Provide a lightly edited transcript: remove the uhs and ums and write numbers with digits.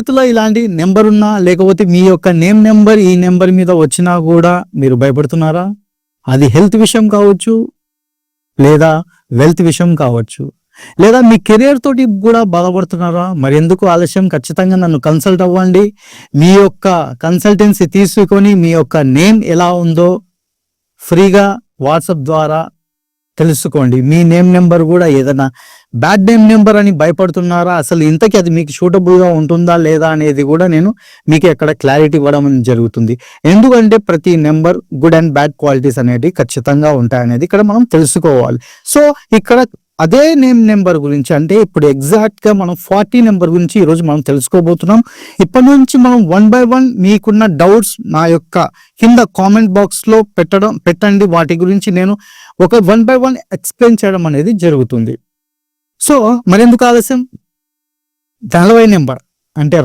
Birth లో ఇలాంటి number ఉన్నా లేకపోతే మీ యొక్క నేమ్ నెంబర్ ఈ నెంబర్ మీద వచ్చినా కూడా మీరు భయపడుతున్నారా? అది హెల్త్ విషయం కావచ్చు, లేదా వెల్త్ విషయం కావచ్చు, లేదా మీ కెరియర్ తోటి కూడా బాధపడుతున్నారా? మరి ఎందుకు ఆలస్యం? ఖచ్చితంగా నన్ను కన్సల్ట్ అవ్వండి. మీ యొక్క కన్సల్టెన్సీ తీసుకొని మీ యొక్క నేమ్ ఎలా ఉందో ఫ్రీగా వాట్సాప్ ద్వారా తెలుసుకోండి. మీ నేమ్ నెంబర్ కూడా ఏదైనా బ్యాడ్ నేమ్ నెంబర్ అని భయపడుతున్నారా? అసలు ఇంతకీ అది మీకు సూటబుల్గా ఉంటుందా లేదా అనేది కూడా నేను మీకు ఎక్కడ క్లారిటీ ఇవ్వడం జరుగుతుంది. ఎందుకంటే ప్రతి number good and bad qualities అనేవి ఖచ్చితంగా ఉంటాయనేది ఇక్కడ మనం తెలుసుకోవాలి. సో ఇక్కడ అదే నేమ్ నెంబర్ గురించి, అంటే ఇప్పుడు ఎగ్జాక్ట్ గా మనం 40 నెంబర్ గురించి ఈరోజు మనం తెలుసుకోబోతున్నాం. ఇప్పటి నుంచి మనం 1 by 1 మీకున్న డౌట్స్ నా యొక్క కింద కామెంట్ బాక్స్ లో పెట్టండి. వాటి గురించి నేను ఒక 1 by 1 ఎక్స్ప్లెయిన్ చేయడం అనేది జరుగుతుంది. సో మరెందుకు ఆలస్యం? 40 నెంబర్ అంటే